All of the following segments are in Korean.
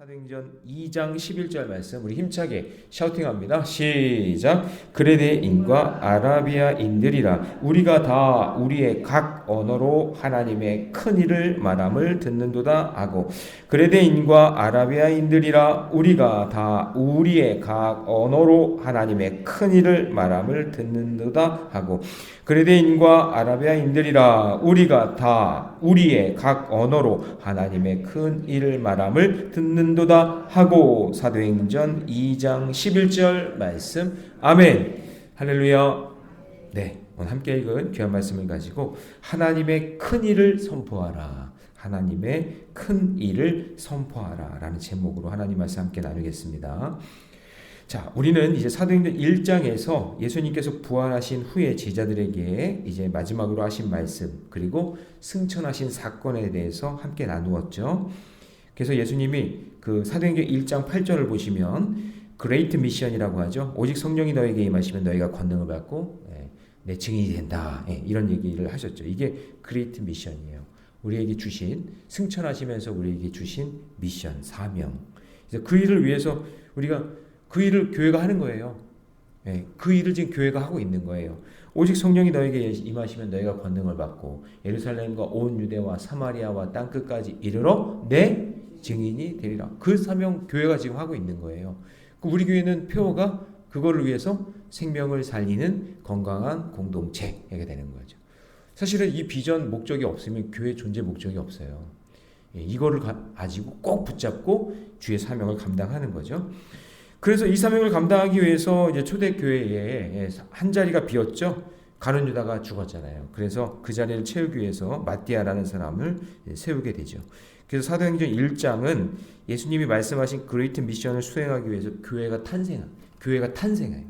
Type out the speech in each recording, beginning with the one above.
사도행전 2장 11절 말씀 우리 힘차게 샤우팅합니다. 시작. 그레데인과 아라비아인들이라 우리가 다 우리의 각 언어로 하나님의 큰 일을 말함을 듣는도다 하고, 그레데인과 아라비아인들이라 우리가 다 우리의 각 언어로 하나님의 큰 일을 말함을 듣는도다 하고, 그레데인과 아라비아인들이라 우리가 다 우리의 각 언어로 하나님의 큰 일을 말함을 듣는도다 하고. 사도행전 2장 11절 말씀. 아멘. 할렐루야. 네, 오늘 함께 읽은 귀한 말씀을 가지고 하나님의 큰 일을 선포하라, 하나님의 큰 일을 선포하라 라는 제목으로 하나님 말씀 함께 나누겠습니다. 자, 우리는 이제 사도행전 1장에서 예수님께서 부활하신 후에 제자들에게 이제 마지막으로 하신 말씀, 그리고 승천하신 사건에 대해서 함께 나누었죠. 그래서 예수님이 그 사도행전 1장 8절을 보시면 그레이트 미션이라고 하죠. 오직 성령이 너에게 임하시면 너희가 권능을 받고 내 증인이 된다. 이런 얘기를 하셨죠. 이게 그레이트 미션이에요. 우리에게 주신, 승천하시면서 우리에게 주신 미션, 사명. 그래서 그 일을 위해서 우리가 그 일을 교회가 하는 거예요. 그 일을 지금 교회가 하고 있는 거예요. 오직 성령이 너에게 임하시면 너희가 권능을 받고 예루살렘과 온 유대와 사마리아와 땅끝까지 이르러 내 증인이 되리라. 그 사명 교회가 지금 하고 있는 거예요. 우리 교회는 표어가 그거를 위해서 생명을 살리는 건강한 공동체가 되는 거죠. 사실은 이 비전 목적이 없으면 교회 존재 목적이 없어요. 이거를 가지고 꼭 붙잡고 주의 사명을 감당하는 거죠. 그래서 이 사명을 감당하기 위해서 이제 초대교회에 한 자리가 비었죠. 가룟 유다가 죽었잖아요. 그래서 그 자리를 채우기 위해서 마띠아라는 사람을 세우게 되죠. 그래서 사도행전 1장은 예수님이 말씀하신 그레이트 미션을 수행하기 위해서 교회가 탄생해요.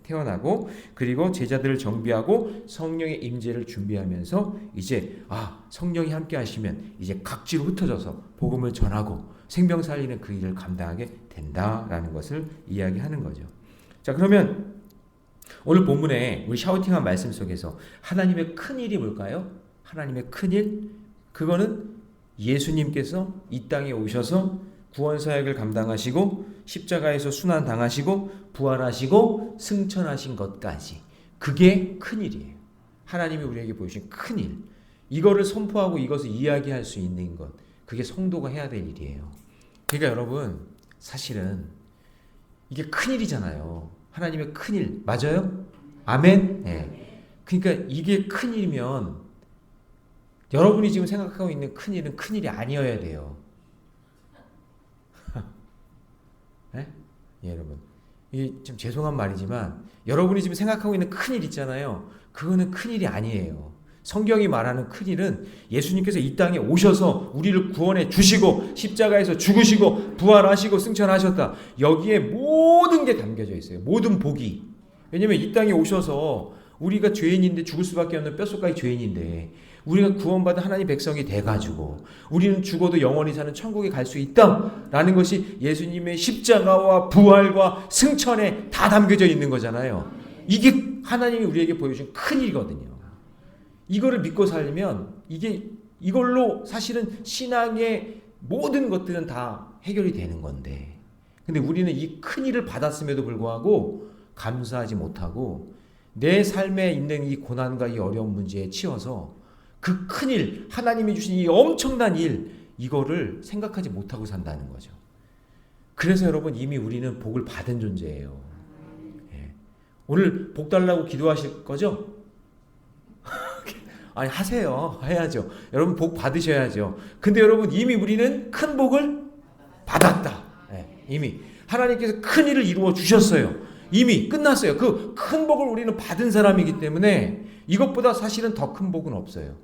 태어나고, 그리고 제자들을 정비하고 성령의 임재를 준비하면서 이제 성령이 함께 하시면 이제 각지로 흩어져서 복음을 전하고 생명 살리는 그 일을 감당하게 된다라는 것을 이야기하는 거죠. 자, 그러면 오늘 본문에 우리 샤우팅한 말씀 속에서 하나님의 큰 일이 뭘까요? 하나님의 큰 일, 그거는 예수님께서 이 땅에 오셔서 구원 사역을 감당하시고 십자가에서 순환 당하시고 부활하시고 승천하신 것까지, 그게 큰 일이에요. 하나님이 우리에게 보여주신 큰 일, 이거를 선포하고 이것을 이야기할 수 있는 것, 그게 성도가 해야 될 일이에요. 그러니까 여러분, 사실은 이게 큰 일이잖아요. 하나님의 큰 일, 맞아요? 아멘? 네. 그러니까 이게 큰 일이면 여러분이 지금 생각하고 있는 큰 일은 큰 일이 아니어야 돼요. 네? 예, 여러분. 이게 좀 죄송한 말이지만 여러분이 지금 생각하고 있는 큰 일 있잖아요. 그거는 큰 일이 아니에요. 성경이 말하는 큰 일은 예수님께서 이 땅에 오셔서 우리를 구원해 주시고 십자가에서 죽으시고 부활하시고 승천하셨다. 여기에 모든 게 담겨져 있어요. 모든 복이. 왜냐면 이 땅에 오셔서 우리가 죄인인데 죽을 수밖에 없는 뼛속까지 죄인인데 우리가 구원받은 하나님 백성이 돼가지고 우리는 죽어도 영원히 사는 천국에 갈 수 있다라는 것이 예수님의 십자가와 부활과 승천에 다 담겨져 있는 거잖아요. 이게 하나님이 우리에게 보여준 큰 일이거든요. 이거를 믿고 살면 이걸로 사실은 신앙의 모든 것들은 다 해결이 되는 건데, 근데 우리는 이 큰 일을 받았음에도 불구하고 감사하지 못하고 내 삶에 있는 이 고난과 이 어려운 문제에 치여서 그 큰 일, 하나님이 주신 이 엄청난 일, 이거를 생각하지 못하고 산다는 거죠. 그래서 여러분, 이미 우리는 복을 받은 존재예요. 오늘 복 달라고 기도하실 거죠? 아니, 하세요. 해야죠. 여러분 복 받으셔야죠. 근데 여러분, 이미 우리는 큰 복을 받았다. 이미 하나님께서 큰 일을 이루어 주셨어요. 이미 끝났어요. 그 큰 복을 우리는 받은 사람이기 때문에 이것보다 사실은 더 큰 복은 없어요.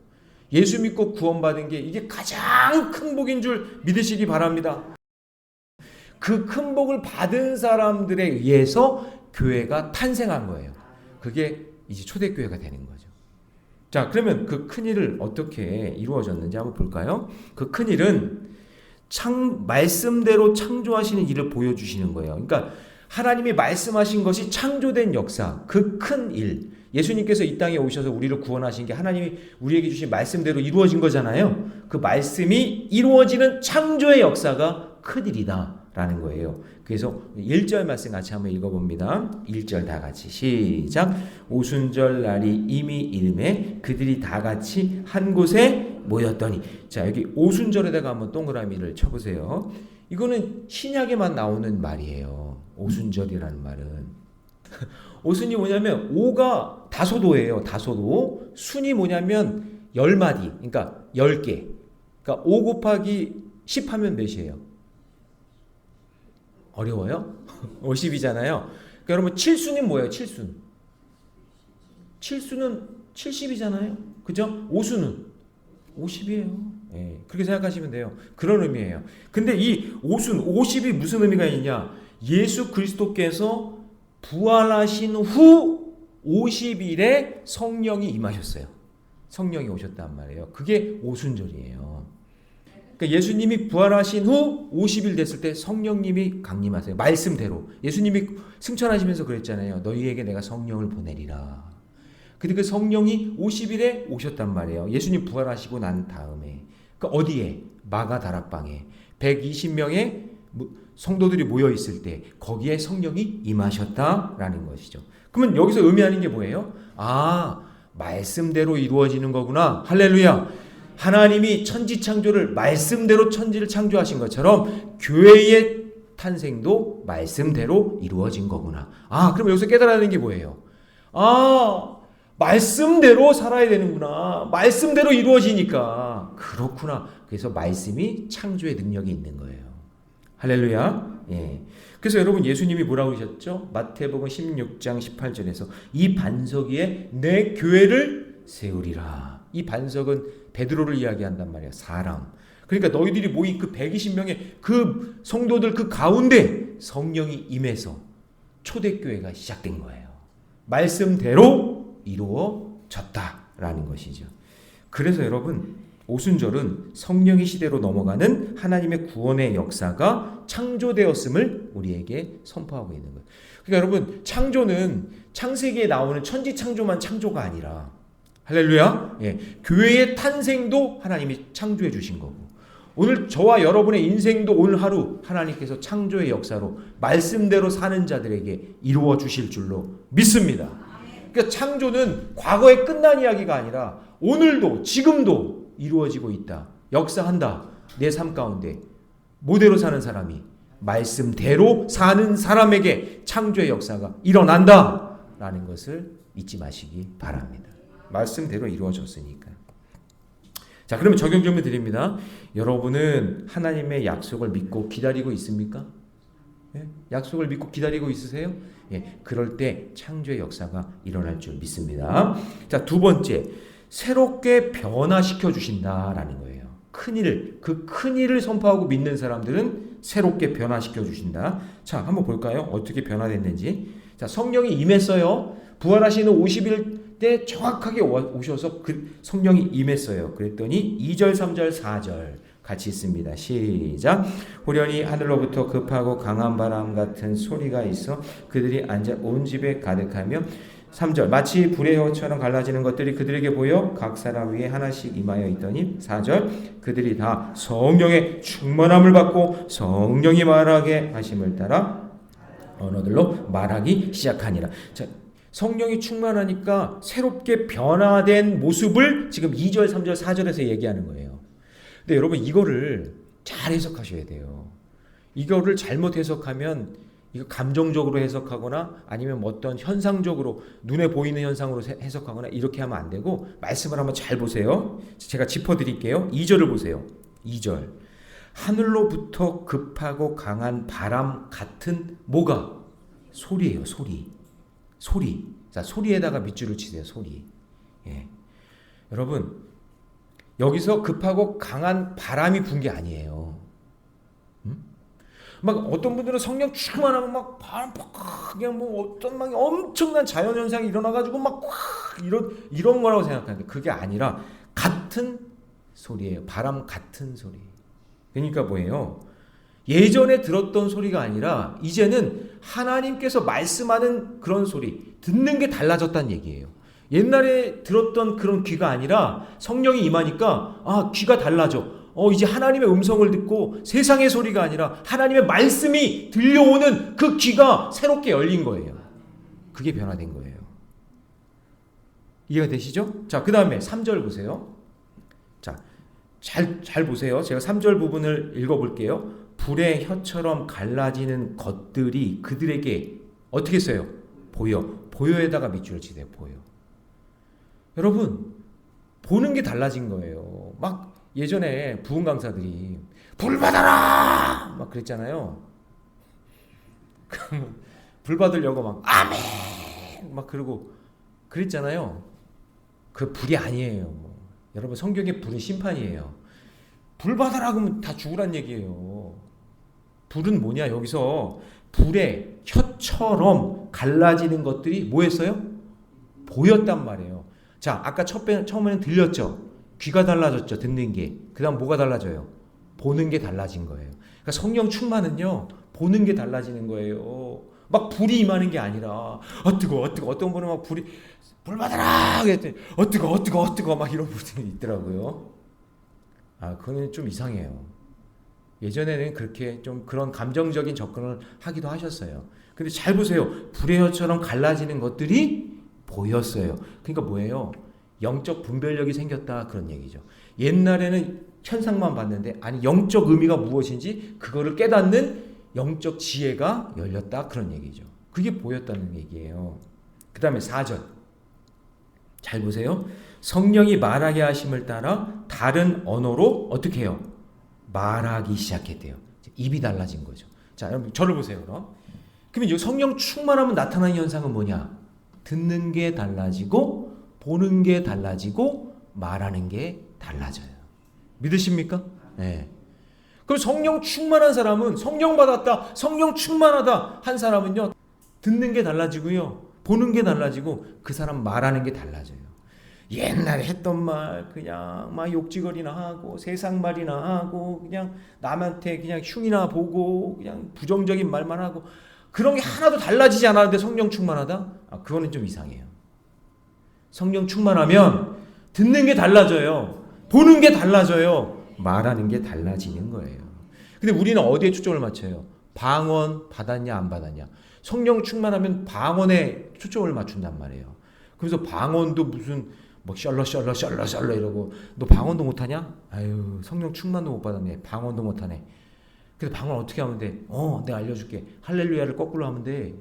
예수 믿고 구원받은 게 이게 가장 큰 복인 줄 믿으시기 바랍니다. 그 큰 복을 받은 사람들에 의해서 교회가 탄생한 거예요. 그게 이제 초대교회가 되는 거죠. 자, 그러면 그 큰일을 어떻게 이루어졌는지 한번 볼까요? 그 큰일은 말씀대로 창조하시는 일을 보여주시는 거예요. 그러니까 하나님이 말씀하신 것이 창조된 역사, 그 큰 일, 예수님께서 이 땅에 오셔서 우리를 구원하신 게 하나님이 우리에게 주신 말씀대로 이루어진 거잖아요. 그 말씀이 이루어지는 창조의 역사가 크리리다 라는 거예요. 그래서 1절 말씀 같이 한번 읽어봅니다. 1절 다 같이 시작. 오순절 날이 이미 이름에 그들이 다 같이 한 곳에 모였더니. 자, 여기 오순절에다가 한번 동그라미를 쳐보세요. 이거는 신약에만 나오는 말이에요. 오순절이라는 말은. 오순이 뭐냐면 오가 다소도예요. 다소도. 순이 뭐냐면 10마디. 그러니까 10개. 그러니까 5 곱하기 10 하면 몇이에요? 어려워요? 50이잖아요. 그러니까 여러분 7순이 뭐예요? 7순. 7순은 70이잖아요. 그죠? 5순은 50이에요. 예, 그렇게 생각하시면 돼요. 그런 의미예요. 근데 이 5순, 50이 무슨 의미가 있냐? 예수 그리스도께서 부활하신 후 50일에 성령이 임하셨어요. 성령이 오셨단 말이에요. 그게 오순절이에요. 그러니까 예수님이 부활하신 후 50일 됐을 때 성령님이 강림하세요. 말씀대로. 예수님이 승천하시면서 그랬잖아요. 너희에게 내가 성령을 보내리라. 근데 그 성령이 50일에 오셨단 말이에요. 예수님 부활하시고 난 다음에. 그 어디에? 마가 다락방에 120명의 성도들이 모여 있을 때 거기에 성령이 임하셨다라는 것이죠. 그러면 여기서 의미하는 게 뭐예요? 아, 말씀대로 이루어지는 거구나. 할렐루야. 하나님이 천지 창조를 말씀대로 천지를 창조하신 것처럼 교회의 탄생도 말씀대로 이루어진 거구나. 아, 그럼 여기서 깨달아야 하는 게 뭐예요? 아, 말씀대로 살아야 되는구나. 말씀대로 이루어지니까. 그렇구나. 그래서 말씀이 창조의 능력이 있는 거예요. 할렐루야. 예. 그래서 여러분 예수님이 뭐라고 그러셨죠? 마태복음 16장 18절에서 이 반석 위에 내 교회를 세우리라. 이 반석은 베드로를 이야기한단 말이야. 사람. 그러니까 너희들이 모인 그 120명의 그 성도들 그 가운데 성령이 임해서 초대교회가 시작된 거예요. 말씀대로 이루어졌다라는 것이죠. 그래서 여러분 오순절은 성령의 시대로 넘어가는 하나님의 구원의 역사가 창조되었음을 우리에게 선포하고 있는 거예요. 그러니까 여러분 창조는 창세기에 나오는 천지 창조만 창조가 아니라 할렐루야. 예, 교회의 탄생도 하나님이 창조해 주신 거고 오늘 저와 여러분의 인생도 오늘 하루 하나님께서 창조의 역사로 말씀대로 사는 자들에게 이루어 주실 줄로 믿습니다. 그러니까 창조는 과거에 끝난 이야기가 아니라 오늘도 지금도 이루어지고 있다. 역사한다. 내 삶 가운데 모델로 사는 사람이 말씀대로 사는 사람에게 창조의 역사가 일어난다 라는 것을 잊지 마시기 바랍니다. 말씀대로 이루어졌으니까. 자, 그러면 적용 좀 드립니다. 여러분은 하나님의 약속을 믿고 기다리고 있습니까? 예? 약속을 믿고 기다리고 있으세요? 예, 그럴 때 창조의 역사가 일어날 줄 믿습니다. 자, 두 번째, 새롭게 변화시켜 주신다라는 거예요. 큰일을, 그 큰일을 선포하고 믿는 사람들은 새롭게 변화시켜 주신다. 자, 한번 볼까요? 어떻게 변화됐는지. 자, 성령이 임했어요. 부활하시는 50일 때 정확하게 오셔서 그 성령이 임했어요. 그랬더니 2절, 3절, 4절 같이 있습니다. 시작. 호련히 하늘로부터 급하고 강한 바람 같은 소리가 있어 그들이 앉아 온 집에 가득하며 3절 마치 불의 혀처럼 갈라지는 것들이 그들에게 보여 각 사람 위에 하나씩 임하여 있더니 4절 그들이 다 성령의 충만함을 받고 성령이 말하게 하심을 따라 언어들로 말하기 시작하니라. 자, 성령이 충만하니까 새롭게 변화된 모습을 지금 2절, 3절, 4절에서 얘기하는 거예요. 근데 여러분 이거를 잘 해석하셔야 돼요. 이거를 잘못 해석하면 이거 감정적으로 해석하거나 아니면 어떤 현상적으로 눈에 보이는 현상으로 해석하거나 이렇게 하면 안 되고 말씀을 한번 잘 보세요. 제가 짚어드릴게요. 2절을 보세요. 2절 하늘로부터 급하고 강한 바람 같은 뭐가? 소리예요. 소리. 자, 소리에다가 밑줄을 치세요. 소리. 예. 여러분 여기서 급하고 강한 바람이 분 게 아니에요. 막 어떤 분들은 성령 충만하면 막 바람 그냥 뭐 어떤 막 엄청난 자연 현상이 일어나가지고 막 이런 거라고 생각하는데 그게 아니라 같은 소리예요. 바람 같은 소리. 그러니까 뭐예요? 예전에 들었던 소리가 아니라 이제는 하나님께서 말씀하는 그런 소리, 듣는 게 달라졌다는 얘기예요. 옛날에 들었던 그런 귀가 아니라 성령이 임하니까 아, 귀가 달라져. 이제 하나님의 음성을 듣고 세상의 소리가 아니라 하나님의 말씀이 들려오는 그 귀가 새롭게 열린 거예요. 그게 변화된 거예요. 이해가 되시죠? 자, 그 다음에 3절 보세요. 자, 잘 보세요. 제가 3절 부분을 읽어볼게요. 불의 혀처럼 갈라지는 것들이 그들에게 어떻게 써요? 보여에다가 밑줄을 치세요. 보여. 여러분, 보는 게 달라진 거예요. 막 예전에 부흥 강사들이 불 받아라! 막 그랬잖아요. 불 받으려고 막 아멘! 막 그러고 그랬잖아요. 그 불이 아니에요. 여러분, 성경의 불은 심판이에요. 불 받아라 그러면 다 죽으란 얘기예요. 불은 뭐냐? 여기서 불의 혀처럼 갈라지는 것들이 뭐였어요? 보였단 말이에요. 자, 아까 처음에는 들렸죠? 귀가 달라졌죠? 듣는 게. 그 다음 뭐가 달라져요? 보는 게 달라진 거예요. 그러니까 성령 충만은요, 보는 게 달라지는 거예요. 막 불이 임하는 게 아니라, 뜨거워. 어떤 분은 막 불 받아라! 그랬더니, 뜨거워. 막 이런 분들이 있더라고요. 그거는 좀 이상해요. 예전에는 그렇게 좀 그런 감정적인 접근을 하기도 하셨어요. 근데 잘 보세요. 불의 혀처럼 갈라지는 것들이 보였어요. 그러니까 뭐예요? 영적 분별력이 생겼다, 그런 얘기죠. 옛날에는 현상만 봤는데, 아니, 영적 의미가 무엇인지 그거를 깨닫는 영적 지혜가 열렸다, 그런 얘기죠. 그게 보였다는 얘기예요. 그 다음에 4절 잘 보세요. 성령이 말하게 하심을 따라 다른 언어로 어떻게 해요? 말하기 시작했대요. 입이 달라진 거죠. 자, 여러분 저를 보세요. 그러면 이 성령 충만하면 나타나는 현상은 뭐냐? 듣는 게 달라지고, 보는 게 달라지고, 말하는 게 달라져요. 믿으십니까? 네. 그럼 성령 충만한 사람은, 성령 받았다, 성령 충만하다 한 사람은요, 듣는 게 달라지고요, 보는 게 달라지고, 그 사람 말하는 게 달라져요. 옛날에 했던 말 그냥 막 욕지거리나 하고 세상 말이나 하고 그냥 남한테 그냥 흉이나 보고 그냥 부정적인 말만 하고 그런 게 하나도 달라지지 않았는데 성령 충만하다? 그거는 좀 이상해요. 성령 충만하면 듣는 게 달라져요. 보는 게 달라져요. 말하는 게 달라지는 거예요. 근데 우리는 어디에 초점을 맞춰요? 방언 받았냐 안 받았냐. 성령 충만하면 방언에 초점을 맞춘단 말이에요. 그래서 방언도 무슨 뭐 셜러 이러고 너 방언도 못하냐? 아유, 성령 충만도 못 받았네. 방언도 못하네. 그래서 방언 어떻게 하면 돼? 내가 알려줄게. 할렐루야를 거꾸로 하면 돼.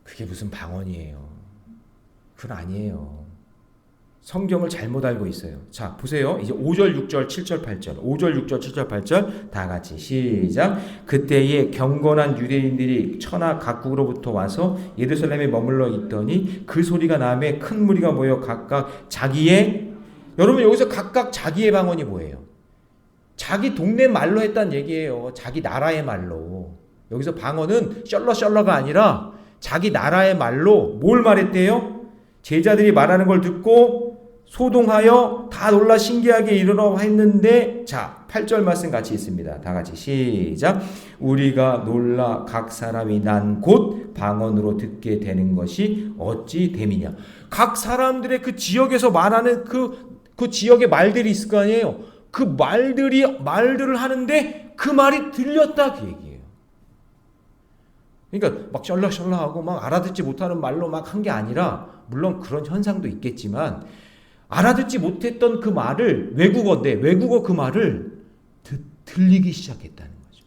그게 무슨 방언이에요. 그건 아니에요. 성경을 잘못 알고 있어요. 자, 보세요. 이제 5절, 6절, 7절, 8절. 5절, 6절, 7절, 8절 다 같이 시작. 그때에 경건한 유대인들이 천하 각국으로부터 와서 예루살렘에 머물러 있더니 그 소리가 나매 큰 무리가 모여 각각 자기의, 여러분 여기서 각각 자기의 방언이 뭐예요? 자기 동네 말로 했다는 얘기예요. 자기 나라의 말로. 여기서 방언은 셜러가 아니라 자기 나라의 말로 뭘 말했대요? 제자들이 말하는 걸 듣고 소동하여 다 놀라 신기하게 이르러 했는데, 자, 8절 말씀 같이 있습니다. 다 같이 시작. 우리가 놀라 각 사람이 난 곳 방언으로 듣게 되는 것이 어찌 됨이냐. 각 사람들의 그 지역에서 말하는 그 지역의 말들이 있을 거 아니에요. 그 말들을 하는데 그 말이 들렸다, 그 얘기예요. 그러니까 막 셜라하고 막 알아듣지 못하는 말로 막 한 게 아니라, 물론 그런 현상도 있겠지만 알아듣지 못했던 그 말을, 외국어 그 말을 들리기 시작했다는 거죠.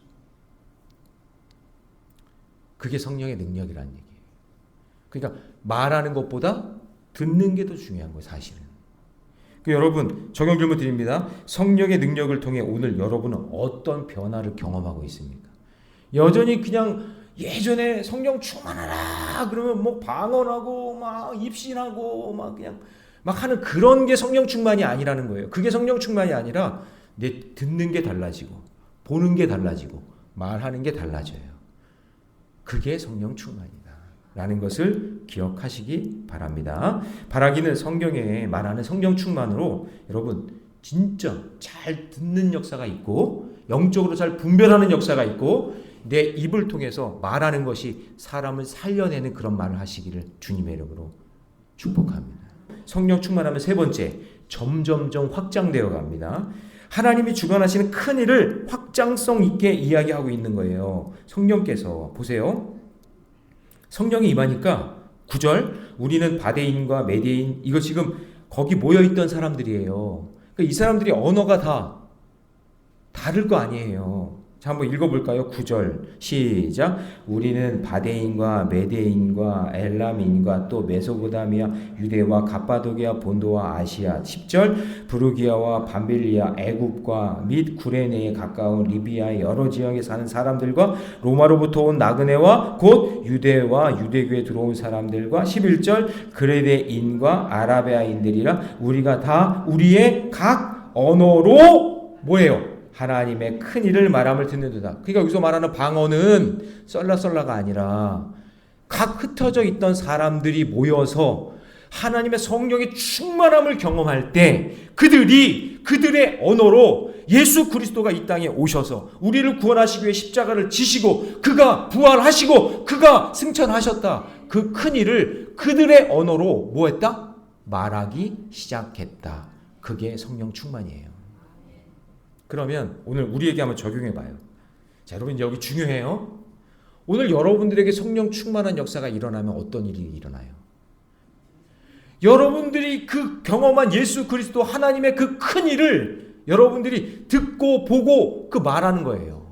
그게 성령의 능력이라는 얘기예요. 그러니까 말하는 것보다 듣는 게 더 중요한 거예요, 사실은. 여러분, 적용 질문 드립니다. 성령의 능력을 통해 오늘 여러분은 어떤 변화를 경험하고 있습니까? 여전히 그냥 예전에 성령 충만하라 그러면 뭐 방언하고 막 입신하고 막 그냥 막 하는 그런 게 성령 충만이 아니라는 거예요. 그게 성령 충만이 아니라 내 듣는 게 달라지고 보는 게 달라지고 말하는 게 달라져요. 그게 성령 충만이다 라는 것을 기억하시기 바랍니다. 바라기는 성경에 말하는 성령 충만으로 여러분 진짜 잘 듣는 역사가 있고 영적으로 잘 분별하는 역사가 있고 내 입을 통해서 말하는 것이 사람을 살려내는 그런 말을 하시기를 주님의 이름으로 축복합니다. 성령 충만하면 세 번째, 점점점 확장되어 갑니다. 하나님이 주관하시는 큰 일을 확장성 있게 이야기하고 있는 거예요. 성령께서 보세요. 성령이 임하니까 9절 우리는 바데인과 메데인 이거 지금 거기 모여있던 사람들이에요. 그러니까 이 사람들이 언어가 다 다를 거 아니에요. 자, 한번 읽어볼까요? 9절 시작. 우리는 바데인과 메데인과 엘람인과 또 메소포타미아 유대와 갑바도기아 본도와 아시아 10절 부르기아와 밤빌리아 애굽과 및 구레네에 가까운 리비아의 여러 지역에 사는 사람들과 로마로부터 온 나그네와 곧 유대와 유대교에 들어온 사람들과 11절 그레데인과 아라비아인들이라 우리가 다 우리의 각 언어로 뭐예요? 하나님의 큰 일을 말함을 듣는도다. 그러니까 여기서 말하는 방언은 썰라가 아니라 각 흩어져 있던 사람들이 모여서 하나님의 성령의 충만함을 경험할 때 그들의 언어로 예수 그리스도가 이 땅에 오셔서 우리를 구원하시기 위해 십자가를 지시고 그가 부활하시고 그가 승천하셨다. 그 큰 일을 그들의 언어로 뭐 했다? 말하기 시작했다. 그게 성령 충만이에요. 그러면 오늘 우리에게 한번 적용해 봐요. 자, 여러분 여기 중요해요. 오늘 여러분들에게 성령 충만한 역사가 일어나면 어떤 일이 일어나요? 여러분들이 그 경험한 예수 그리스도 하나님의 그 큰 일을 여러분들이 듣고 보고 그 말하는 거예요.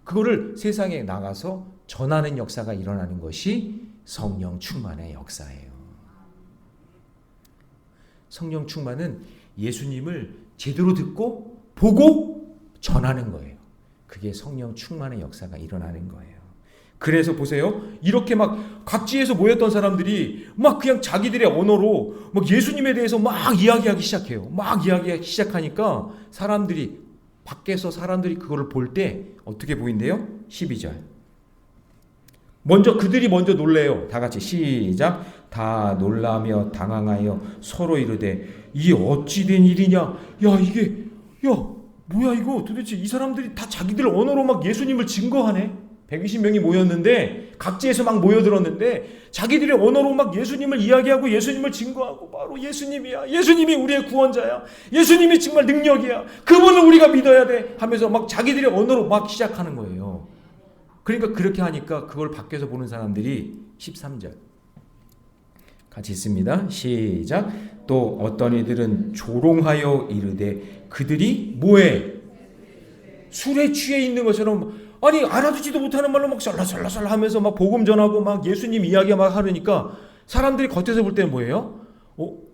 그거를 세상에 나가서 전하는 역사가 일어나는 것이 성령 충만의 역사예요. 성령 충만은 예수님을 제대로 듣고 보고 전하는 거예요. 그게 성령 충만의 역사가 일어나는 거예요. 그래서 보세요. 이렇게 막 각지에서 모였던 사람들이 막 그냥 자기들의 언어로 막 예수님에 대해서 막 이야기하기 시작해요. 막 이야기하기 시작하니까 사람들이 밖에서 사람들이 그거를 볼 때 어떻게 보인대요? 12절. 그들이 먼저 놀래요. 다 같이 시작. 다 놀라며 당황하여 서로 이르되 이 어찌 된 일이냐? 뭐야 이거 도대체 이 사람들이 다 자기들 언어로 막 예수님을 증거하네. 120명이 모였는데 각지에서 막 모여들었는데 자기들의 언어로 막 예수님을 이야기하고 예수님을 증거하고 바로 예수님이야. 예수님이 우리의 구원자야. 예수님이 정말 능력이야. 그분을 우리가 믿어야 돼 하면서 막 자기들의 언어로 막 시작하는 거예요. 그러니까 그렇게 하니까 그걸 밖에서 보는 사람들이 13절 같이 있습니다. 시작. 또 어떤 이들은 조롱하여 이르되 그들이 뭐해? 술에 취해 있는 것처럼 아니 알아듣지도 못하는 말로 막 썰라썰라썰라 하면서 막 복음 전하고 막 예수님 이야기 막 하려니까 사람들이 겉에서 볼 때는 뭐예요?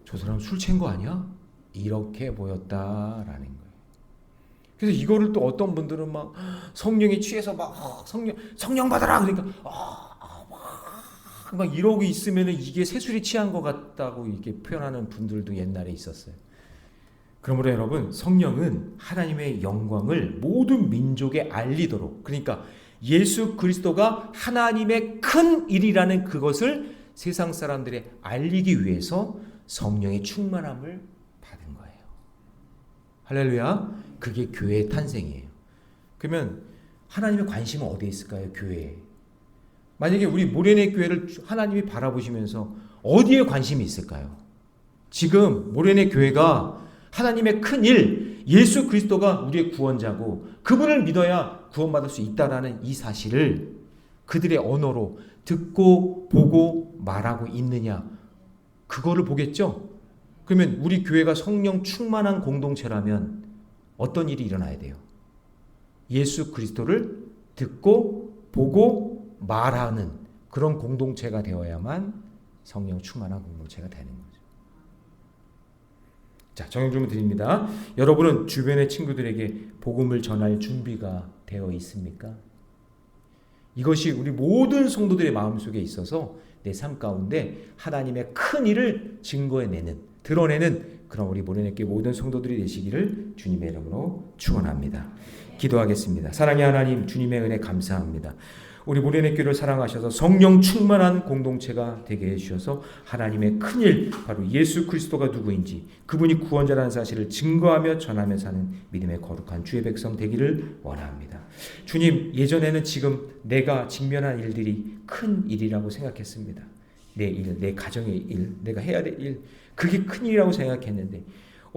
저 사람 술 취한 거 아니야? 이렇게 보였다라는 거예요. 그래서 이거를 또 어떤 분들은 막 성령에 취해서 막 성령 받아라 그러니까 막 이러고 있으면 이게 새술이 취한 것 같다고 이렇게 표현하는 분들도 옛날에 있었어요. 그러므로 여러분 성령은 하나님의 영광을 모든 민족에 알리도록 그러니까 예수 그리스도가 하나님의 큰 일이라는 그것을 세상 사람들에 알리기 위해서 성령의 충만함을 받은 거예요. 할렐루야. 그게 교회의 탄생이에요. 그러면 하나님의 관심은 어디에 있을까요? 교회에. 만약에 우리 모래내 교회를 하나님이 바라보시면서 어디에 관심이 있을까요? 지금 모래내 교회가 하나님의 큰 일, 예수 그리스도가 우리의 구원자고 그분을 믿어야 구원받을 수 있다라는 이 사실을 그들의 언어로 듣고 보고 말하고 있느냐 그거를 보겠죠? 그러면 우리 교회가 성령 충만한 공동체라면 어떤 일이 일어나야 돼요? 예수 그리스도를 듣고 보고 말하는 그런 공동체가 되어야만 성령 충만한 공동체가 되는 거죠. 자, 정형 질문 드립니다. 여러분은 주변의 친구들에게 복음을 전할 준비가 되어 있습니까? 이것이 우리 모든 성도들의 마음속에 있어서 내 삶 가운데 하나님의 큰 일을 증거해내는, 드러내는 그런 우리 모래내교회 모든 성도들이 되시기를 주님의 이름으로 축원합니다. 기도하겠습니다. 사랑의 하나님, 주님의 은혜 감사합니다. 우리 모래내교회를 사랑하셔서 성령 충만한 공동체가 되게 해주셔서 하나님의 큰일 바로 예수 그리스도가 누구인지 그분이 구원자라는 사실을 증거하며 전하며 사는 믿음의 거룩한 주의 백성 되기를 원합니다. 주님, 예전에는 지금 내가 직면한 일들이 큰 일이라고 생각했습니다. 내 일, 내 가정의 일, 내가 해야 될 일, 그게 큰 일이라고 생각했는데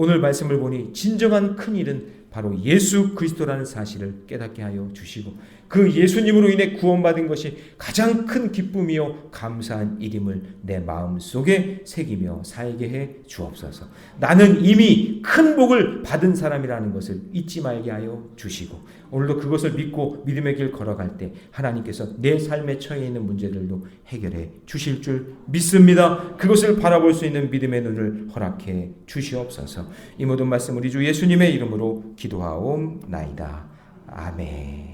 오늘 말씀을 보니 진정한 큰 일은 바로 예수 그리스도라는 사실을 깨닫게 하여 주시고 그 예수님으로 인해 구원받은 것이 가장 큰 기쁨이요 감사한 일임을 내 마음속에 새기며 살게 해 주옵소서. 나는 이미 큰 복을 받은 사람이라는 것을 잊지 말게 하여 주시고 오늘도 그것을 믿고 믿음의 길 걸어갈 때 하나님께서 내 삶에 처해 있는 문제들도 해결해 주실 줄 믿습니다. 그것을 바라볼 수 있는 믿음의 눈을 허락해 주시옵소서. 이 모든 말씀 우리 주 예수님의 이름으로 기도하옵나이다. 아멘.